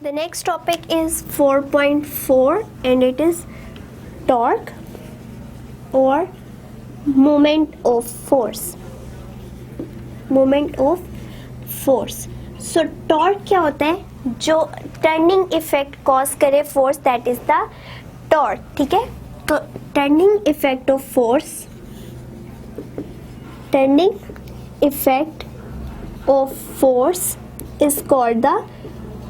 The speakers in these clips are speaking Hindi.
The next topic is 4.4 and it is torque or moment of force. Moment of force. So torque क्या होता है? जो टर्निंग इफेक्ट कॉज करे force, that is the torque. ठीक है, तो turning effect of force, turning effect of force is called the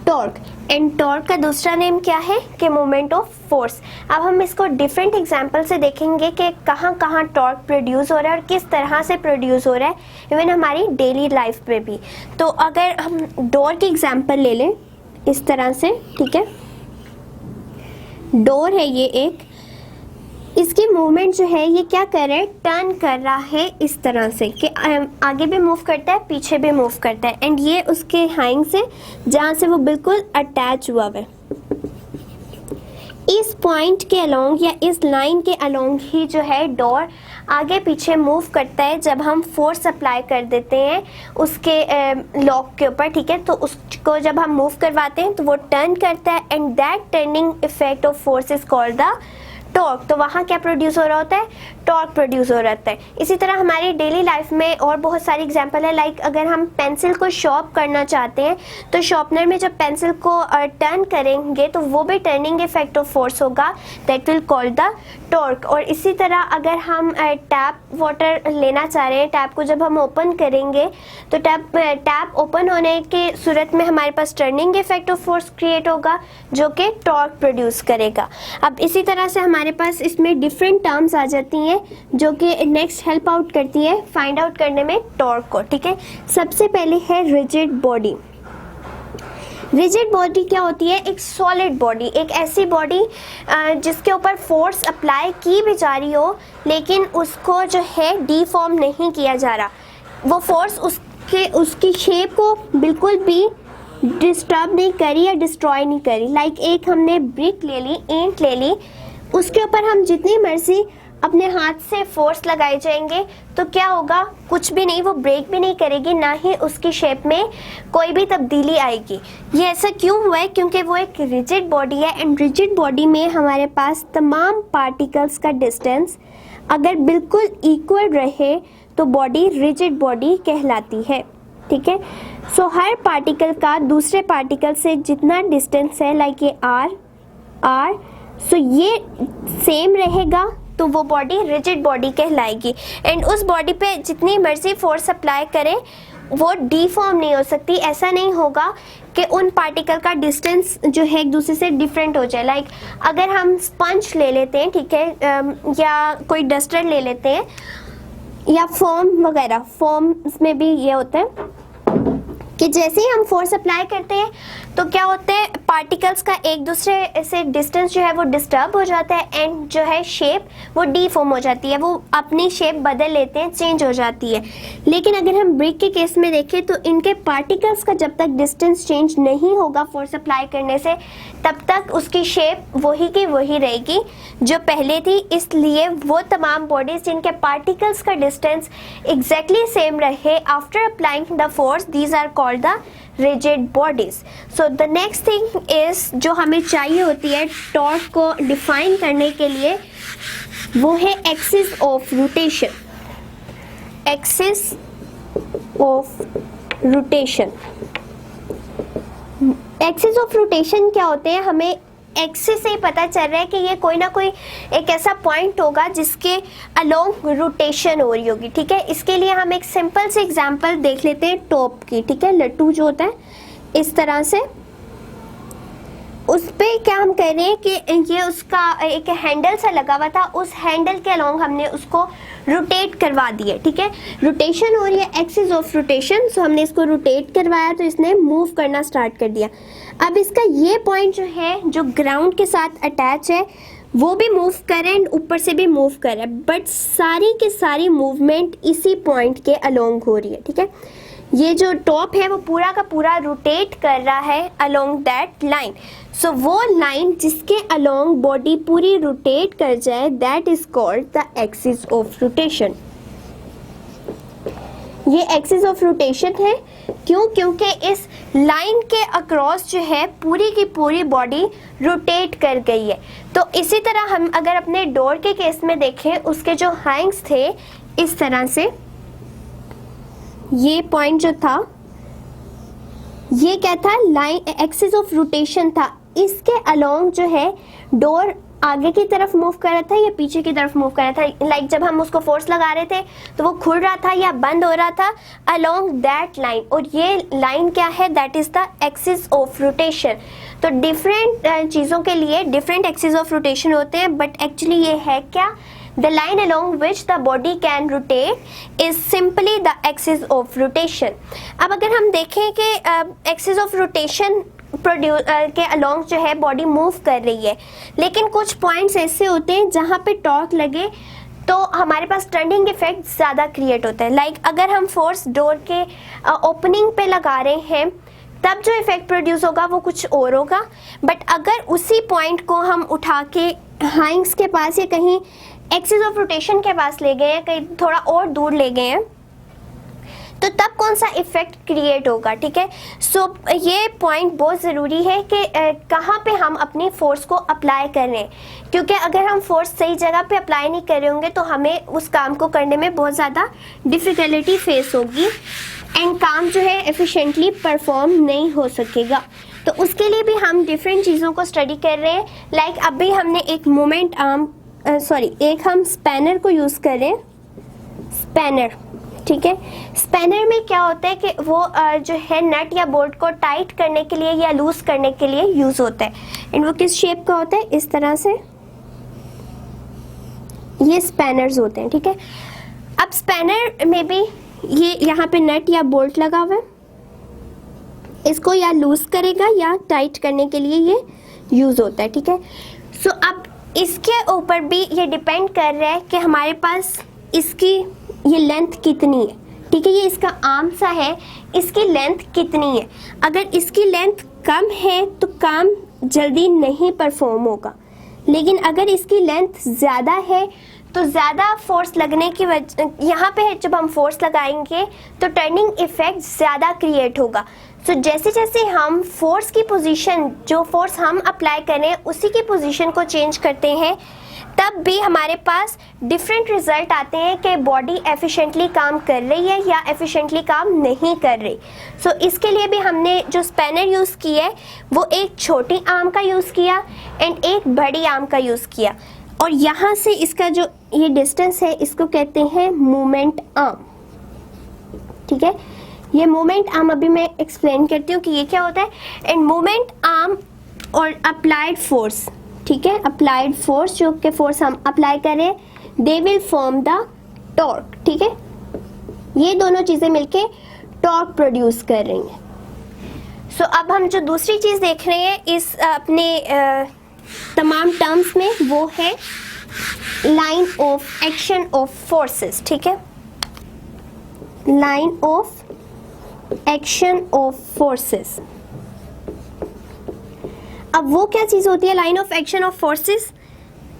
torque. And torque का दूसरा नेम क्या है कि मोमेंट ऑफ फोर्स. अब हम इसको डिफरेंट एग्जांपल से देखेंगे कि कहाँ कहाँ टॉर्क प्रोड्यूस हो रहा है और किस तरह से प्रोड्यूस हो रहा है, इवन हमारी डेली लाइफ में भी. तो अगर हम डोर की एग्जांपल ले लें इस तरह से, ठीक है, डोर है ये एक, इसकी मूवमेंट जो है ये क्या कर रहा है, टर्न कर रहा है इस तरह से कि आगे भी मूव करता है, पीछे भी मूव करता है. एंड ये उसके हैंग से जहाँ से वो बिल्कुल अटैच हुआ है, इस पॉइंट के अलोंग या इस लाइन के अलोंग ही जो है डोर आगे पीछे मूव करता है जब हम फोर्स अप्लाई कर देते हैं उसके लॉक के ऊपर. ठीक है, तो उसको जब हम मूव करवाते हैं तो वो टर्न करता है and that turning effect of force is called the torque. तो वहाँ क्या प्रोड्यूस हो रहा होता है, टॉर्क प्रोड्यूस हो रहा है. इसी तरह हमारी डेली लाइफ में और बहुत सारी एग्जांपल है. लाइक अगर हम पेंसिल को शार्प करना चाहते हैं तो शार्पनर में जब पेंसिल को टर्न करेंगे तो वो भी टर्निंग इफेक्ट ऑफ फोर्स होगा, that will call the torque. और इसी तरह अगर हम टैप वाटर लेना चाह रहे हैं, टैप को जब हम ओपन करेंगे तो टैप ओपन होने के सूरत में हमारे पास turning effect of force create होगा जो कि टॉर्क प्रोड्यूस करेगा. अब इसी तरह से हमारे पास इसमें डिफरेंट टर्म्स आ जाती हैं जो कि नेक्स्ट हेल्प आउट करती है फाइंड आउट करने में टॉर्क को. ठीक है, सबसे पहले है रिजिड बॉडी. रिजिड बॉडी क्या होती है, एक सॉलिड बॉडी, एक ऐसी बॉडी जिसके ऊपर फोर्स अप्लाई की भी जा रही हो लेकिन उसको जो है डीफॉर्म नहीं किया जा रहा. वो फोर्स उसकी शेप को बिल्कुल भी डिस्टर्ब नहीं करी या डिस्ट्रॉय नहीं करी. लाइक एक हमने ब्रिक ले ली, ईंट ले ली, उसके ऊपर हम जितनी मर्जी अपने हाथ से फोर्स लगाए जाएंगे तो क्या होगा, कुछ भी नहीं, वो ब्रेक भी नहीं करेगी, ना ही उसकी शेप में कोई भी तब्दीली आएगी. ये ऐसा क्यों हुआ है, क्योंकि वो एक रिजिड बॉडी है एंड रिजिड बॉडी में हमारे पास तमाम पार्टिकल्स का डिस्टेंस अगर बिल्कुल इक्वल रहे तो बॉडी रिजिड बॉडी कहलाती है. ठीक है, सो हर पार्टिकल का दूसरे पार्टिकल से जितना डिस्टेंस है, लाइक ये आर, सो ये सेम रहेगा तो वो बॉडी रिजिड बॉडी कहलाएगी. एंड उस बॉडी पे जितनी मर्जी फोर्स अप्लाई करें वो डीफॉर्म नहीं हो सकती. ऐसा नहीं होगा कि उन पार्टिकल का डिस्टेंस जो है एक दूसरे से डिफरेंट हो जाए. लाइक अगर हम स्पंज ले लेते हैं, ठीक है, या कोई डस्टर ले लेते हैं या फोम वगैरह, फोम में भी ये होता है कि जैसे ही हम फोर्स अप्लाई करते हैं तो क्या होता है, पार्टिकल्स का एक दूसरे से डिस्टेंस जो है वो डिस्टर्ब हो जाता है एंड जो है शेप वो डीफॉर्म हो जाती है, वो अपनी शेप बदल लेते हैं, चेंज हो जाती है. लेकिन अगर हम ब्रिक के केस में देखें तो इनके पार्टिकल्स का जब तक डिस्टेंस चेंज नहीं होगा फोर्स अप्लाई करने से, तब तक उसकी शेप वही की वही रहेगी जो पहले थी. इसलिए वो तमाम बॉडीज जिनके पार्टिकल्स का डिस्टेंस एग्जैक्टली सेम रहे after applying the force, these are called the rigid bodies. So the next thing is जो हमें चाहिए होती है टॉर्क को डिफाइन करने के लिए, वो है axis of rotation. Axis of rotation, axis of rotation क्या होते हैं, हमें एक्सिस से ही पता चल रहा है कि ये कोई ना कोई एक ऐसा पॉइंट होगा जिसके अलोंग रोटेशन हो रही होगी. ठीक है, इसके लिए हम एक सिंपल से एग्जांपल देख लेते हैं टॉप की. ठीक है, लट्टू जो होता है इस तरह से, उस पे क्या हम कह रहे हैं कि ये उसका एक हैंडल सा लगा हुआ था, उस हैंडल के अलोंग हमने उसको रोटेट करवा दिया. ठीक है, रोटेशन हो रही है, एक्सिस ऑफ रोटेशन. सो हमने इसको रोटेट करवाया तो इसने मूव करना स्टार्ट कर दिया. अब इसका ये पॉइंट जो है जो ग्राउंड के साथ अटैच है वो भी मूव कर रहा है, ऊपर से भी मूव कर रहा है, बट सारी की सारी मूवमेंट इसी पॉइंट के अलोंग हो रही है. ठीक है, ये जो टॉप है वो पूरा का पूरा रोटेट कर रहा है अलोंग दैट लाइन. सो वो लाइन जिसके अलोंग बॉडी पूरी रोटेट कर जाए, that is called the axis of rotation. ये एक्सिस ऑफ रोटेशन है क्यों? क्योंकि इस लाइन के अक्रॉस जो है पूरी की पूरी बॉडी रोटेट कर गई है। तो इसी तरह हम अगर अपने डोर के केस में देखें, उसके जो हैंग्स थे इस तरह से, ये पॉइंट जो था ये क्या था? लाइन एक्सिस ऑफ रोटेशन था। इसके अलोंग जो है डोर आगे की तरफ मूव कर रहा था या पीछे की तरफ मूव कर रहा था। लाइक जब हम उसको फोर्स लगा रहे थे तो वो खुल रहा था या बंद हो रहा था अलोंग दैट लाइन, और ये लाइन क्या है? That is the axis of rotation. तो डिफरेंट चीज़ों के लिए डिफरेंट एक्सिस ऑफ रोटेशन होते हैं, बट एक्चुअली ये है क्या? The line along which the body can rotate is simply the axis of rotation. अब अगर हम देखें कि axis of rotation के along जो है बॉडी मूव कर रही है, लेकिन कुछ पॉइंट्स ऐसे होते हैं जहाँ पे टॉर्क लगे तो हमारे पास टर्निंग इफेक्ट ज़्यादा क्रिएट होता है। लाइक अगर हम फोर्स डोर के ओपनिंग पे लगा रहे हैं तब जो इफेक्ट प्रोड्यूस होगा वो कुछ और होगा, बट अगर उसी पॉइंट को हम उठा के हैंग्स के पास या कहीं एक्सिस ऑफ रोटेशन के पास ले गए हैं, कहीं थोड़ा और दूर ले गए हैं, तो तब कौन सा इफेक्ट क्रिएट होगा? ठीक है, सो ये पॉइंट बहुत ज़रूरी है कि कहाँ पे हम अपनी फोर्स को अप्लाई कर रहे हैं, क्योंकि अगर हम फोर्स सही जगह पे अप्लाई नहीं कर रहे होंगे तो हमें उस काम को करने में बहुत ज़्यादा डिफ़िकल्टी फेस होगी एंड काम जो है एफिशिएंटली परफॉर्म नहीं हो सकेगा। तो उसके लिए भी हम डिफरेंट चीज़ों को स्टडी कर रहे हैं। लाइक अभी हमने एक मोमेंट आर्म एक हम स्पैनर को यूज़ कर रहे हैं, स्पैनर। ठीक है, स्पैनर में क्या होता है कि वो जो है नट या बोल्ट को टाइट करने के लिए या लूज करने के लिए यूज़ होता है। एंड वो किस शेप का होता है? इस तरह से ये स्पैनर्स होते हैं। ठीक है, अब स्पैनर में भी ये यहाँ पे नट या बोल्ट लगा हुआ है, इसको या लूज करेगा या टाइट करने के लिए ये यूज़ होता है। ठीक है, सो अब इसके ऊपर भी ये डिपेंड कर रहा है कि हमारे पास इसकी ये लेंथ कितनी है। ठीक है, ये इसका आर्म सा है, इसकी लेंथ कितनी है। अगर इसकी लेंथ कम है तो काम जल्दी नहीं परफॉर्म होगा, लेकिन अगर इसकी लेंथ ज़्यादा है तो ज़्यादा फोर्स लगने की वजह यहाँ पे जब हम फोर्स लगाएंगे तो टर्निंग इफेक्ट ज़्यादा क्रिएट होगा। सो जैसे जैसे हम फोर्स की पोजीशन, जो फोर्स हम अप्लाई करें उसी की पोजीशन को चेंज करते हैं, तब भी हमारे पास डिफरेंट रिजल्ट आते हैं कि बॉडी एफिशिएंटली काम कर रही है या एफिशिएंटली काम नहीं कर रही। सो इसके लिए भी हमने जो स्पैनर यूज़ की है वो एक छोटी आर्म का यूज़ किया एंड एक बड़ी आर्म का यूज़ किया, और यहाँ से इसका जो ये डिस्टेंस है इसको कहते हैं मूवमेंट आर्म। ठीक है, ये मूवमेंट आर्म अभी मैं एक्सप्लेन करती हूँ कि ये क्या होता है। एंड मूवमेंट आर्म और अप्लाइड फोर्स, ठीक है, अप्लाइड फोर्स जो कि फोर्स हम अप्लाई करें, they will form the torque. ठीक है, ये दोनों चीज़ें मिलके टॉर्क प्रोड्यूस कर रही हैं। सो अब हम जो दूसरी चीज़ देख रहे हैं इस अपने तमाम टर्म्स में, वो है line of action of forces. ठीक है, line of action of forces. अब वो क्या चीज़ होती है line of action of forces?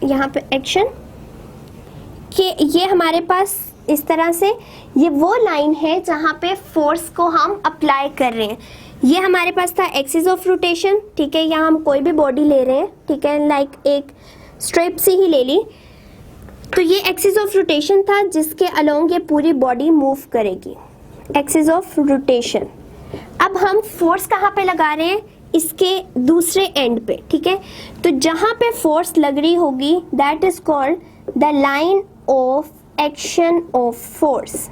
यहाँ पे एक्शन कि ये हमारे पास इस तरह से ये वो लाइन है जहाँ पे फोर्स को हम अप्लाई कर रहे हैं। ये हमारे पास था एक्सिस ऑफ रोटेशन। ठीक है, यहाँ हम कोई भी बॉडी ले रहे हैं, ठीक है, लाइक एक स्ट्रिप सी ही ले ली, तो ये एक्सिस ऑफ रोटेशन था जिसके अलोंग ये पूरी बॉडी मूव करेगी, एक्सिस ऑफ रोटेशन। अब हम फोर्स कहाँ पे लगा रहे हैं? इसके दूसरे एंड पे। ठीक है, तो जहाँ पे फोर्स लग रही होगी that is called the line of action of force.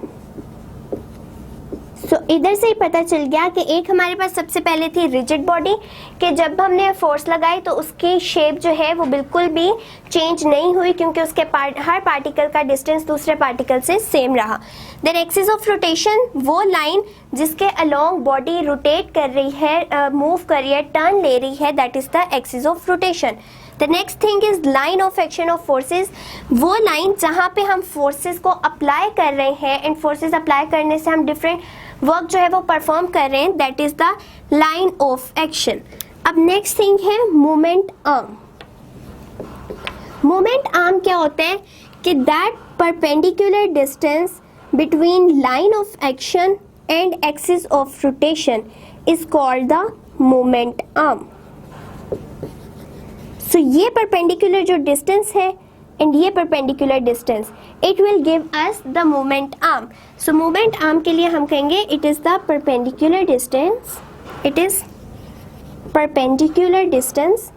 So इधर से ही पता चल गया कि एक हमारे पास सबसे पहले थी रिजिड बॉडी, कि जब हमने फोर्स लगाई तो उसकी शेप जो है वो बिल्कुल भी चेंज नहीं हुई क्योंकि उसके हर पार्टिकल का डिस्टेंस दूसरे पार्टिकल से सेम रहा। देन एक्सिस ऑफ रोटेशन, वो लाइन जिसके अलोंग बॉडी रोटेट कर रही है, मूव कर रही है, टर्न ले रही है, that is the axis of rotation. The next thing is line of action of forces, वो लाइन जहाँ पे हम फोर्सेस को अप्लाई कर रहे हैं एंड फोर्सेस अप्लाई करने से हम डिफरेंट वर्क जो है वो परफॉर्म कर रहे हैं, that is the line of action. अब नेक्स्ट थिंग है मूवमेंट आर्म। मूवमेंट आर्म क्या होता है कि that perpendicular distance between line of action and axis of rotation is called the moment arm. So ये perpendicular जो distance है and ये perpendicular distance, it will give us the moment arm. So moment arm के लिए हम कहेंगे it is the perpendicular distance. It is perpendicular distance.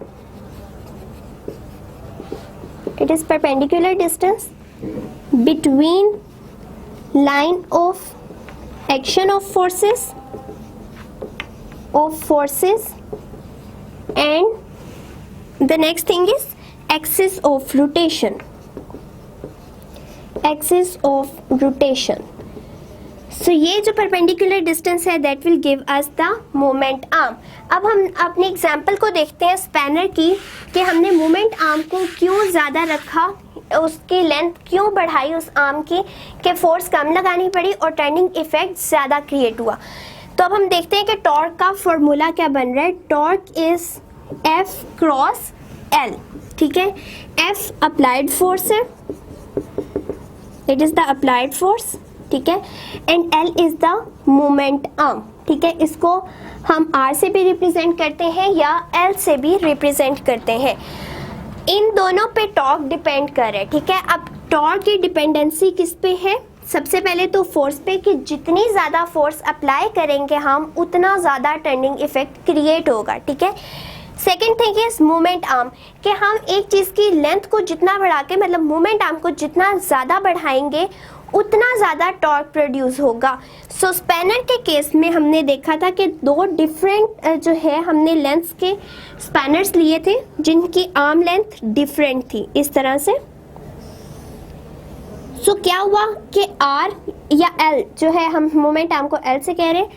It is perpendicular distance between line of action of forces and the next thing is axis of rotation. Axis of rotation. So ये जो perpendicular distance है that will give us the moment arm. अब हम अपने एग्जाम्पल को देखते हैं स्पैनर की कि हमने मोमेंट आर्म को क्यों ज़्यादा रखा, उसकी लेंथ क्यों बढ़ाई उस आर्म की कि फोर्स कम लगानी पड़ी और टर्निंग इफेक्ट ज़्यादा क्रिएट हुआ. तो अब हम देखते हैं कि टॉर्क का फॉर्मूला क्या बन रहा है. Torque is F cross L. ठीक है, F अप्लाइड फोर्स है, it is the applied force. ठीक है, and L is the moment arm. ठीक है, इसको हम R से भी रिप्रेजेंट करते हैं या L से भी रिप्रेजेंट करते हैं. इन दोनों पे टॉर्क डिपेंड कर रहा है. ठीक है, अब टॉर्क की डिपेंडेंसी किस पे है? सबसे पहले तो फोर्स पे कि जितनी ज़्यादा फोर्स अप्लाई करेंगे हम उतना ज़्यादा टर्निंग इफेक्ट क्रिएट होगा. ठीक है, second thing is moment arm कि हम एक चीज़ की लेंथ को जितना बढ़ा के मतलब मोमेंट आर्म को जितना ज़्यादा बढ़ाएंगे उतना ज़्यादा टॉर्क प्रोड्यूस होगा. सो स्पैनर के केस में हमने देखा था कि दो डिफरेंट जो है हमने लेंथ्स के स्पैनर्स लिए थे जिनकी आर्म लेंथ डिफरेंट थी इस तरह से. सो क्या हुआ कि R या L जो है, हम मोमेंट आर्म को L से कह रहे हैं,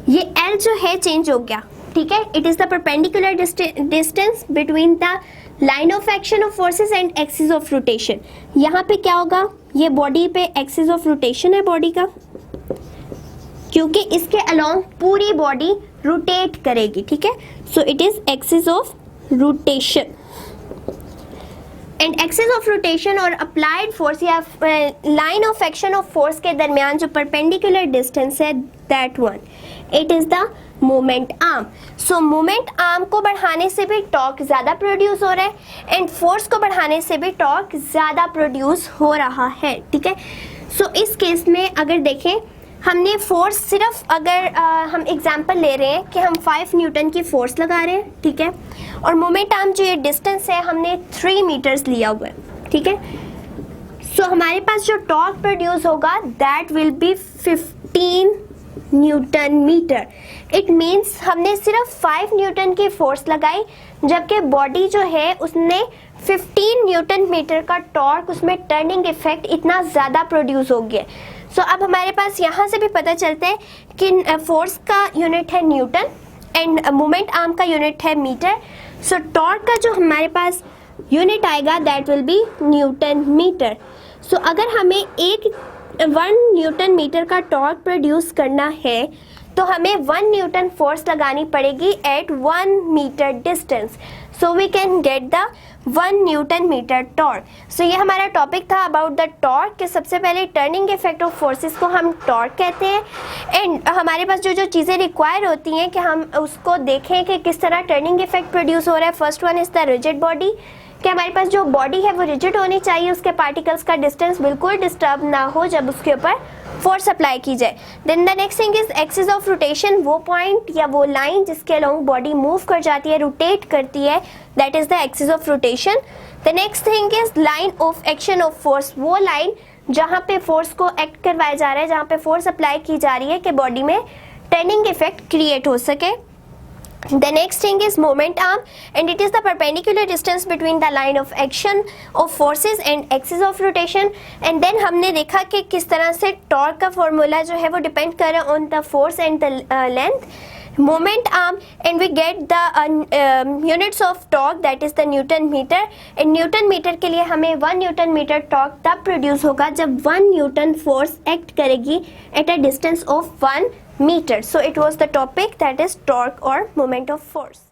ये L जो है चेंज हो गया. ठीक है, it is the perpendicular distance between the line of action of forces and axis of rotation. यहाँ पे क्या होगा, ये बॉडी पे एक्सिस ऑफ रोटेशन है बॉडी का, क्योंकि इसके अलोंग पूरी बॉडी रोटेट करेगी. ठीक है, so it is axis of rotation. And axis of rotation और अप्लाइड फोर्स या line of action of force के दरमियान जो परपेंडिकुलर डिस्टेंस है that one, it is the moment arm. So moment arm को बढ़ाने से भी टॉर्क ज़्यादा प्रोड्यूस हो रहा है एंड फोर्स को बढ़ाने से भी टॉर्क ज़्यादा प्रोड्यूस हो रहा है. ठीक है, सो इस केस में अगर देखें हमने फोर्स सिर्फ अगर हम एग्जांपल ले रहे हैं कि हम 5 न्यूटन की फोर्स लगा रहे हैं. ठीक है, और मोमेंट आर्म जो ये डिस्टेंस है हमने 3 मीटर्स लिया हुआ है. ठीक है, सो हमारे पास जो टॉर्क प्रोड्यूस होगा that will be 15 newton meter. It means हमने सिर्फ 5 न्यूटन की फोर्स लगाई जबकि बॉडी जो है उसने 15 न्यूटन मीटर का टॉर्क, उसमें टर्निंग इफेक्ट इतना ज़्यादा प्रोड्यूस हो गया. सो अब हमारे पास यहाँ से भी पता चलता है कि फोर्स का यूनिट है न्यूटन एंड मोमेंट आर्म का यूनिट है मीटर. सो टॉर्क का जो हमारे पास यूनिट आएगा that will be newton metre. So अगर हमें 1 न्यूटन मीटर का टॉर्क प्रोड्यूस करना है तो हमें 1 न्यूटन फोर्स लगानी पड़ेगी at 1 metre distance. So we can get the 1 newton metre torque. So ये हमारा टॉपिक था अबाउट द टॉर्क कि सबसे पहले टर्निंग इफेक्ट ऑफ फोर्सेस को हम टॉर्क कहते हैं एंड हमारे पास जो जो चीज़ें रिक्वायर होती हैं कि हम उसको देखें कि किस तरह टर्निंग इफेक्ट प्रोड्यूस हो रहा है. First one is the rigid body कि हमारे पास जो बॉडी है वो रिजिड होनी चाहिए, उसके पार्टिकल्स का डिस्टेंस बिल्कुल डिस्टर्ब ना हो जब उसके ऊपर फोर्स अप्लाई की जाए. Then the next thing is axis of rotation, वो पॉइंट या वो लाइन जिसके अलोंग बॉडी मूव कर जाती है, रोटेट करती है, that is the axis of rotation. The next thing is line of action of force, वो लाइन जहाँ पे फोर्स को एक्ट करवाया जा रहा है, जहाँ पे फोर्स अप्लाई की जा रही है कि बॉडी में टर्निंग इफेक्ट क्रिएट हो सके. The next thing is moment arm and it is the perpendicular distance between the line of action of forces and axis of rotation. And then हमने देखा कि किस तरह से टॉर्क का फॉर्मूला जो है वो डिपेंड कर रहा है on the force and the length. Moment arm and we get the units of torque that is the Newton meter. and Newton meter के लिए हमें 1 Newton meter torque तब प्रोड्यूस होगा जब 1 Newton force एक्ट करेगी at a distance of 1 meter. So it was the topic that is torque or moment of force.